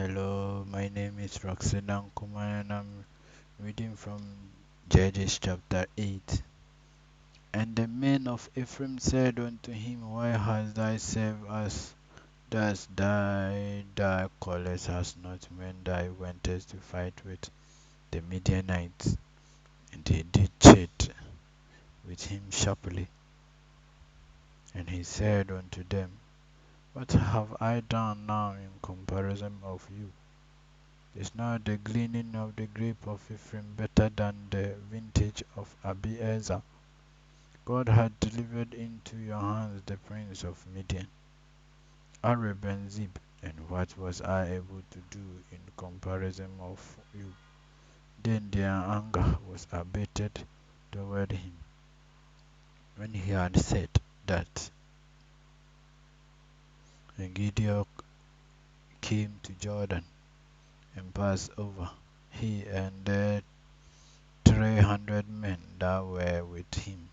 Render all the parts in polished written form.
Hello, my name is Rockson Ankomah and I'm reading from Judges chapter 8. And the men of Ephraim said unto him, Why hast thou served us thus? Thy callest us not when thou wentest to fight with the Midianites. And he did cheat with him sharply. And he said unto them, What have I done now in comparison of you? Is not the gleaning of the grape of Ephraim better than the vintage of Abiezer? God had delivered into your hands the prince of Midian, Arab and Zeb, and what was I able to do in comparison of you? Then their anger was abated toward him. When he had said that, and Gideon came to Jordan and passed over, he and the 300 men that were with him,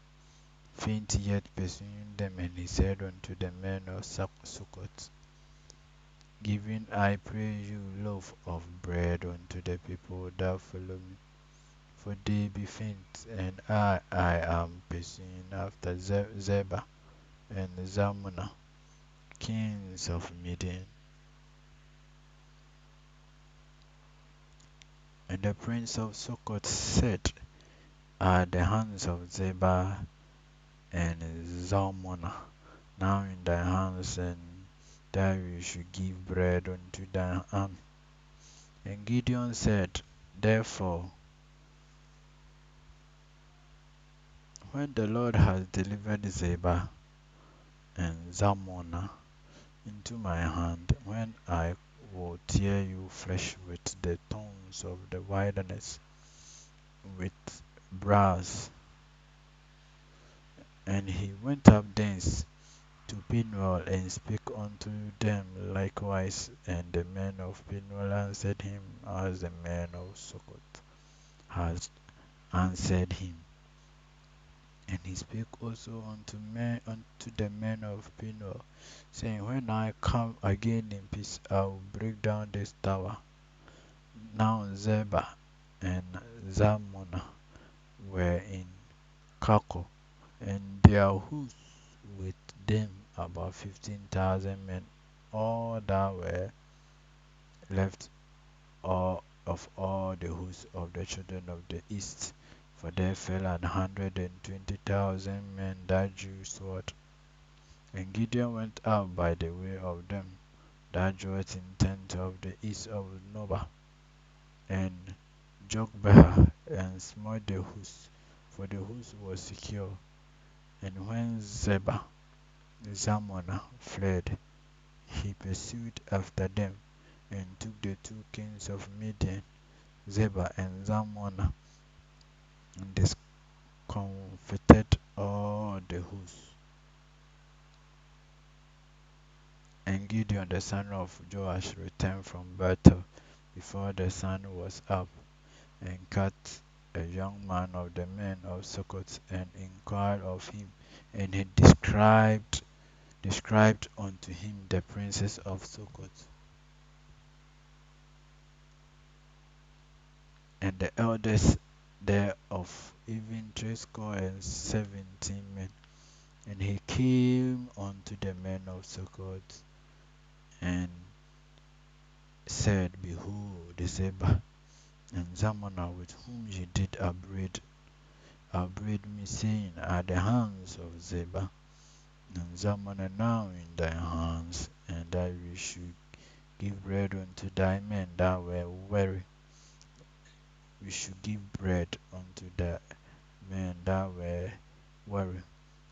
faint yet pursuing them, and he said unto the men of Succoth, Giving, I pray you, loaf of bread unto the people that follow me, for they be faint, and I am pursuing after Zebah and Zalmunna, kings of Midian. And the prince of Succoth said, Are the hands of Zebah and Zalmunna now in thy hands, and that we should give bread unto thine army? And Gideon said, Therefore, when the Lord has delivered Zebah and Zalmunna into my hand, when I will tear you flesh with the thorns of the wilderness, with brass. And he went up thence to Penuel and spake unto them likewise. And the men of Penuel answered him as the men of Succoth had answered him. And he spake also unto the men of Penuel, saying, When I come again in peace, I will break down this tower. Now Zebah and Zalmunna were in Karkor, and their hosts with them about 15,000 men, all that were left of all the hosts of the children of the east. For there fell 120,000 men that drew sword. And Gideon went out by the way of them that dwelt in tent of the east of Nobah, and Jogbehah, and smote the host, for the host was secure. And when Zebah Zalmunna fled, he pursued after them, and took the two kings of Midian, Zebah and Zalmunna, and discomfited all the host. And Gideon the son of Joash returned from battle before the sun was up, and caught a young man of the men of Succoth, and inquired of him, and he described unto him the princes of Succoth, and the elders thereof, even 70 men. And he came unto the men of Succoth, and said, Behold, the Zebah and Zalmunna, with whom ye did upbraid me, saying, Are the hands of Zebah and Zalmunna now in thy hands, and that we should give bread unto thy men that were weary? We should give bread unto the men that were weary.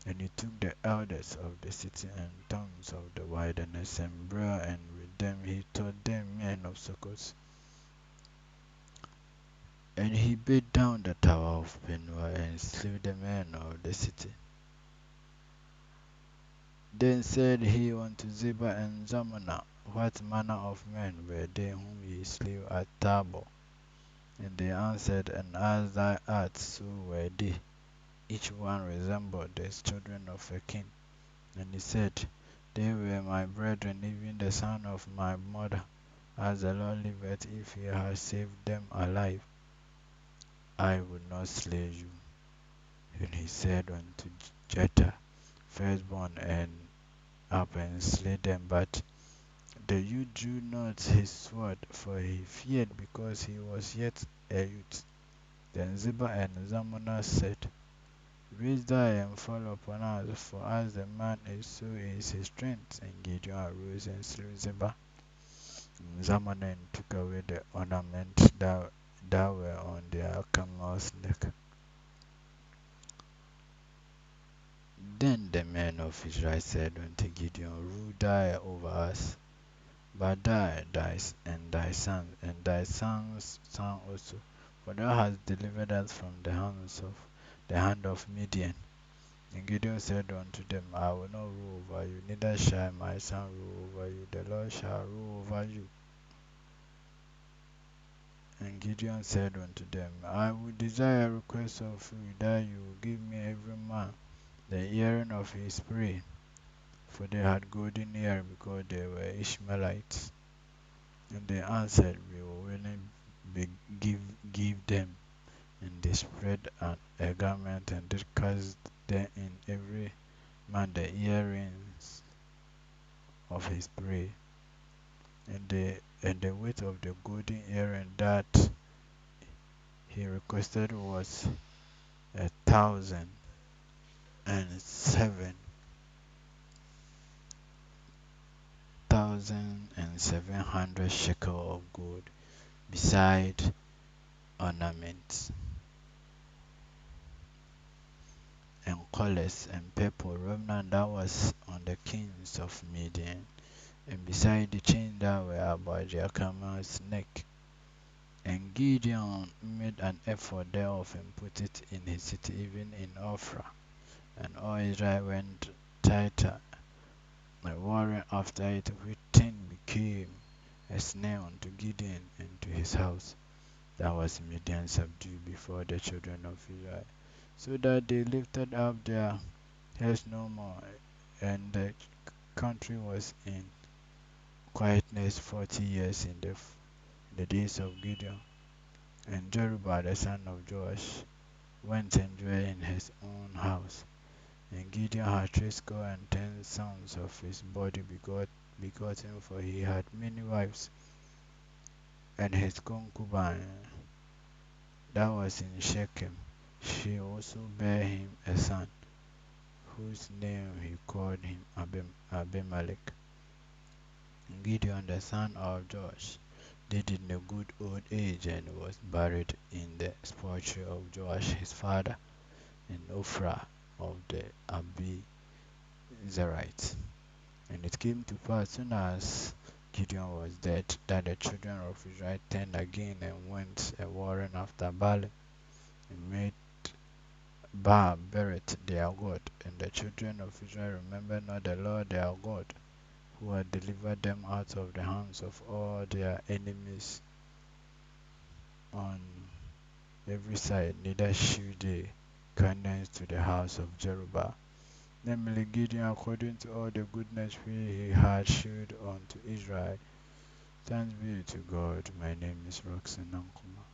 And he took the elders of the city and towns of the wilderness, and brought, and with them he taught them men of Succoth. And he beat down the tower of Penuel, and slew the men of the city. Then said he unto Zebah and Zalmunna, What manner of men were they whom ye slew at Tabor? And they answered, And as thou art, so were they. Each one resembled the children of a king. And he said, They were my brethren, even the son of my mother. As the Lord liveth, if he has saved them alive, I will not slay you. And he said unto Jephthah, firstborn, and up and slay them. But the youth drew not his sword, for he feared, because he was yet a youth. Then Ziba and Zalmunna said, raise thy and fall upon us, for as the man is, so is his strength. And Gideon arose and slew Ziba and Zalmunna, and took away the ornament that were on their camels' neck. Then the men of Israel said unto Gideon, rule thou over us, but and thy sons, and thy sons' son also, for thou hast delivered us from the hand of Midian. And Gideon said unto them, I will not rule over you, neither shall my son rule over you, the Lord shall rule over you. And Gideon said unto them, I will desire a request of you, that you will give me every man the earring of his prey. For they had golden ear, because they were Ishmaelites. And they answered, we will willingly give them. And they spread a garment, and did cast them in every man the earrings of his prey. And the weight of the golden earring that he requested was 1,700 shekel of gold, beside ornaments, and collars, and purple remnant that was on the kings of Midian, and beside the chains that were about their camel's neck. And Gideon made an effort thereof, and put it in his city, even in Ophrah. And all Israel went thither, warring after it, which thing became a snare unto Gideon and to his house. That was Midian subdued before the children of Israel, so that they lifted up their heads no more, and the country was in quietness 40 years in the days of Gideon. And Jerubbaal the son of Joash went and dwelt in his own house. And Gideon had 10 sons of his body begotten, for he had many wives. And his concubine that was in Shechem, she also bare him a son, whose name he called him Abimelech. And Gideon the son of Joash did in a good old age, and was buried in the sepulchre of Joash his father, in Ophrah of the Abiezrites. And it came to pass, soon as Gideon was dead, that the children of Israel turned again, and went a warring after Baal, and made Baal Berith their god. And the children of Israel remembered not the Lord their God, who had delivered them out of the hands of all their enemies on every side, neither shewed they kindness to the house of Jerubbaal, namely Gideon, according to all the goodness which he had shewed unto Israel. Thanks be to God. My name is Rockson Ankomah.